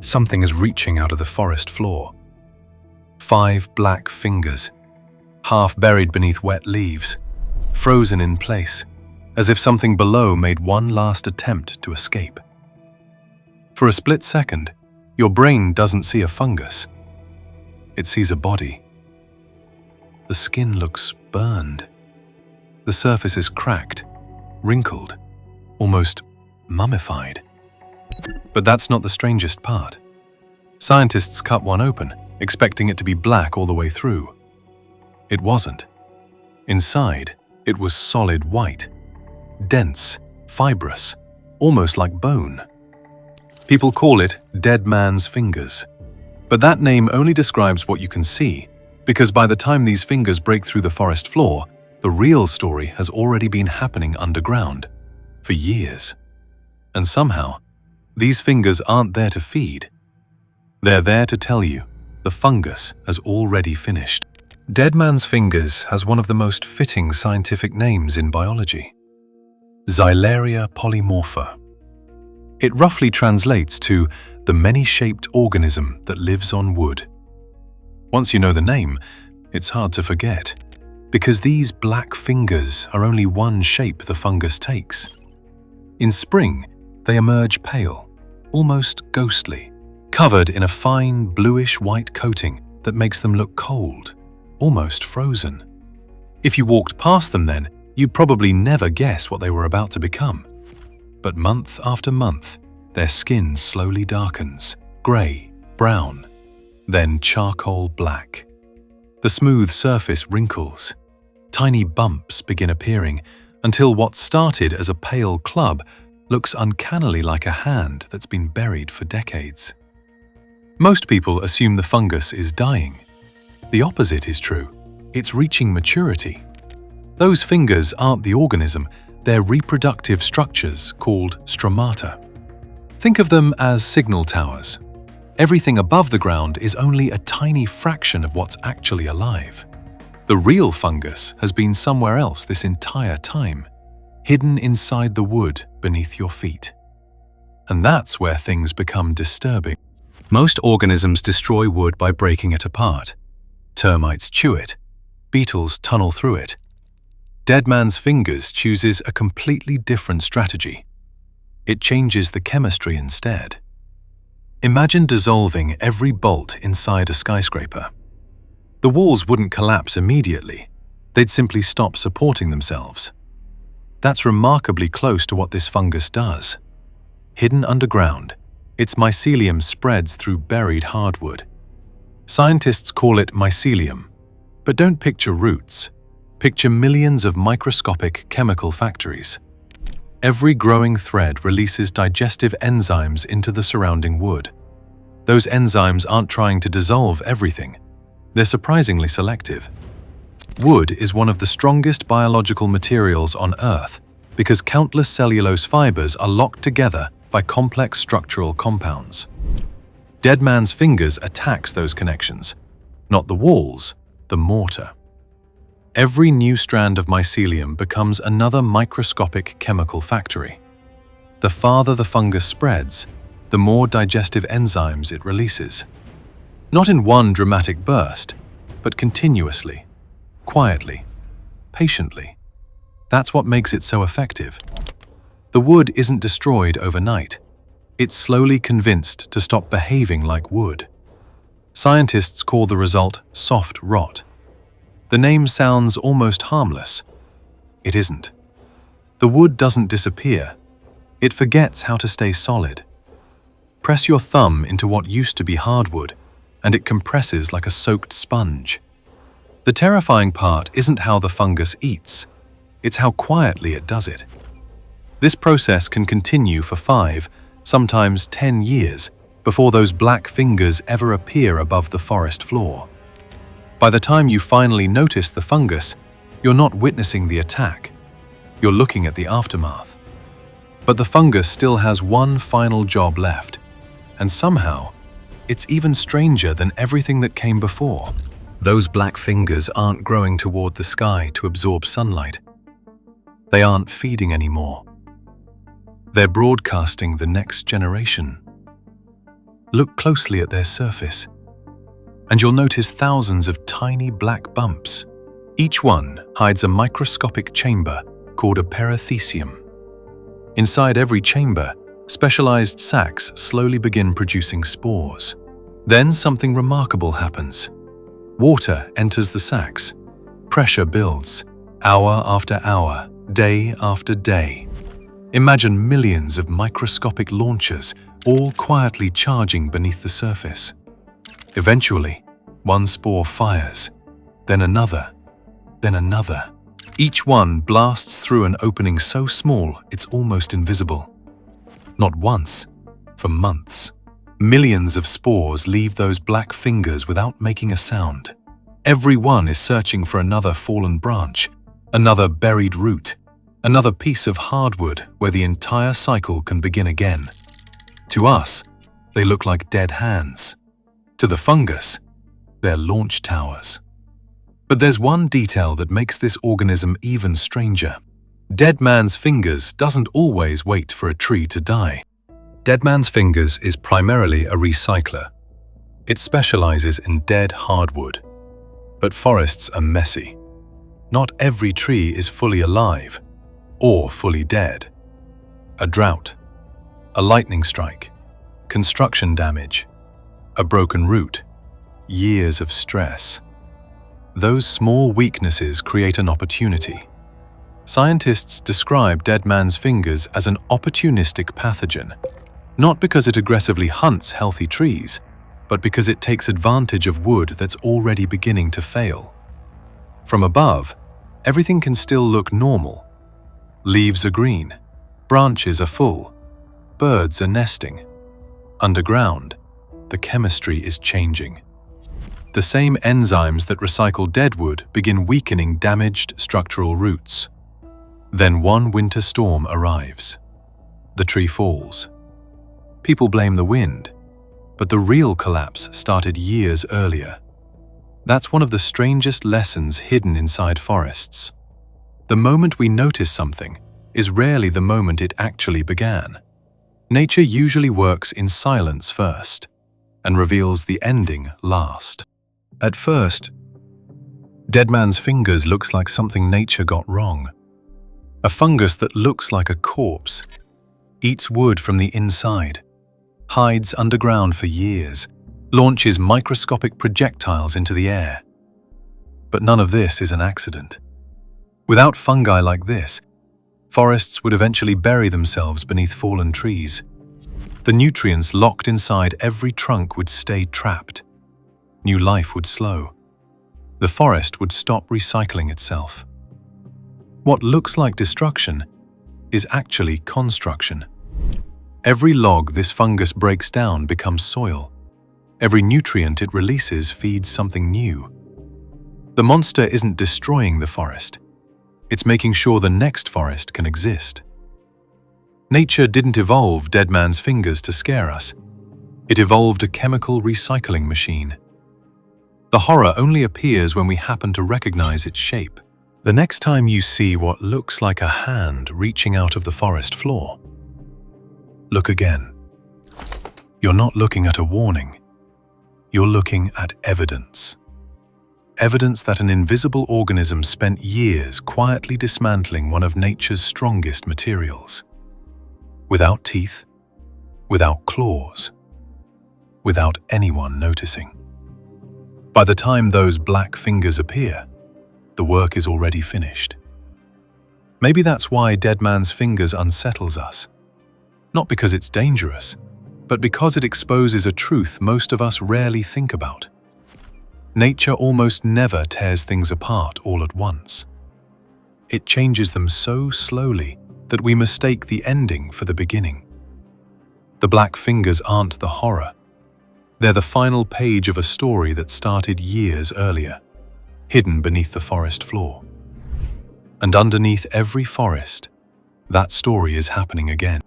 Something is reaching out of the forest floor. 5 black fingers, half buried beneath wet leaves, frozen in place, as if something below made one last attempt to escape. For a split second, your brain doesn't see a fungus. It sees a body. The skin looks burned. The surface is cracked, wrinkled, almost mummified. But that's not the strangest part. Scientists cut one open, expecting it to be black all the way through. It wasn't. Inside, it was solid white, dense, fibrous, almost like bone. People call it dead man's fingers. But that name only describes what you can see, because by the time these fingers break through the forest floor, the real story has already been happening underground, for years. And somehow, these fingers aren't there to feed. They're there to tell you the fungus has already finished. Dead man's fingers has one of the most fitting scientific names in biology: Xylaria polymorpha. It roughly translates to the many-shaped organism that lives on wood. Once you know the name, it's hard to forget, because these black fingers are only one shape the fungus takes. In spring, they emerge pale, almost ghostly, covered in a fine bluish-white coating that makes them look cold, almost frozen. If you walked past them then, you'd probably never guess what they were about to become. But month after month, their skin slowly darkens, grey, brown, then charcoal black. The smooth surface wrinkles. Tiny bumps begin appearing until what started as a pale club looks uncannily like a hand that's been buried for decades. Most people assume the fungus is dying. The opposite is true. It's reaching maturity. Those fingers aren't the organism, they're reproductive structures called stromata. Think of them as signal towers. Everything above the ground is only a tiny fraction of what's actually alive. The real fungus has been somewhere else this entire time, hidden inside the wood beneath your feet. And that's where things become disturbing. Most organisms destroy wood by breaking it apart. Termites chew it. Beetles tunnel through it. Dead man's fingers chooses a completely different strategy. It changes the chemistry instead. Imagine dissolving every bolt inside a skyscraper. The walls wouldn't collapse immediately. They'd simply stop supporting themselves. That's remarkably close to what this fungus does. Hidden underground, its mycelium spreads through buried hardwood. Scientists call it mycelium, but don't picture roots. Picture millions of microscopic chemical factories. Every growing thread releases digestive enzymes into the surrounding wood. Those enzymes aren't trying to dissolve everything. They're surprisingly selective. Wood is one of the strongest biological materials on Earth because countless cellulose fibers are locked together by complex structural compounds. Dead man's fingers attacks those connections, not the walls, the mortar. Every new strand of mycelium becomes another microscopic chemical factory. The farther the fungus spreads, the more digestive enzymes it releases. Not in one dramatic burst, but continuously, quietly, patiently. That's what makes it so effective. The wood isn't destroyed overnight. It's slowly convinced to stop behaving like wood. Scientists call the result soft rot. The name sounds almost harmless. It isn't. The wood doesn't disappear. It forgets how to stay solid. Press your thumb into what used to be hardwood, and it compresses like a soaked sponge. The terrifying part isn't how the fungus eats, it's how quietly it does it. This process can continue for 5, sometimes 10 years before those black fingers ever appear above the forest floor. By the time you finally notice the fungus, you're not witnessing the attack. You're looking at the aftermath. But the fungus still has one final job left, and somehow, it's even stranger than everything that came before. Those black fingers aren't growing toward the sky to absorb sunlight. They aren't feeding anymore. They're broadcasting the next generation. Look closely at their surface, and you'll notice thousands of tiny black bumps. Each one hides a microscopic chamber called a perithecium. Inside every chamber, specialized sacs slowly begin producing spores. Then something remarkable happens. Water enters the sacs. Pressure builds, hour after hour, day after day. Imagine millions of microscopic launchers all quietly charging beneath the surface. Eventually, one spore fires, then another, then another. Each one blasts through an opening so small it's almost invisible. Not once, for months. Millions of spores leave those black fingers without making a sound. Every one is searching for another fallen branch, another buried root, another piece of hardwood where the entire cycle can begin again. To us, they look like dead hands. To the fungus, they're launch towers. But there's one detail that makes this organism even stranger. Dead man's fingers doesn't always wait for a tree to die. Dead man's fingers is primarily a recycler. It specializes in dead hardwood. But forests are messy. Not every tree is fully alive or fully dead. A drought, a lightning strike, construction damage, a broken root, years of stress. Those small weaknesses create an opportunity. Scientists describe dead man's fingers as an opportunistic pathogen, not because it aggressively hunts healthy trees, but because it takes advantage of wood that's already beginning to fail. From above, everything can still look normal. Leaves are green, branches are full, birds are nesting. Underground, the chemistry is changing. The same enzymes that recycle dead wood begin weakening damaged structural roots. Then one winter storm arrives. The tree falls. People blame the wind, but the real collapse started years earlier. That's one of the strangest lessons hidden inside forests. The moment we notice something is rarely the moment it actually began. Nature usually works in silence first and reveals the ending last. At first, dead man's fingers looks like something nature got wrong. A fungus that looks like a corpse, eats wood from the inside, hides underground for years, launches microscopic projectiles into the air. But none of this is an accident. Without fungi like this, forests would eventually bury themselves beneath fallen trees. The nutrients locked inside every trunk would stay trapped. New life would slow. The forest would stop recycling itself. What looks like destruction is actually construction. Every log this fungus breaks down becomes soil. Every nutrient it releases feeds something new. The monster isn't destroying the forest. It's making sure the next forest can exist. Nature didn't evolve dead man's fingers to scare us. It evolved a chemical recycling machine. The horror only appears when we happen to recognize its shape. The next time you see what looks like a hand reaching out of the forest floor, look again. You're not looking at a warning. You're looking at evidence. Evidence that an invisible organism spent years quietly dismantling one of nature's strongest materials. Without teeth, without claws, without anyone noticing. By the time those black fingers appear, the work is already finished. Maybe that's why dead man's fingers unsettles us. Not because it's dangerous, but because it exposes a truth most of us rarely think about. Nature almost never tears things apart all at once. It changes them so slowly that we mistake the ending for the beginning. The black fingers aren't the horror. They're the final page of a story that started years earlier, hidden beneath the forest floor. And underneath every forest, that story is happening again.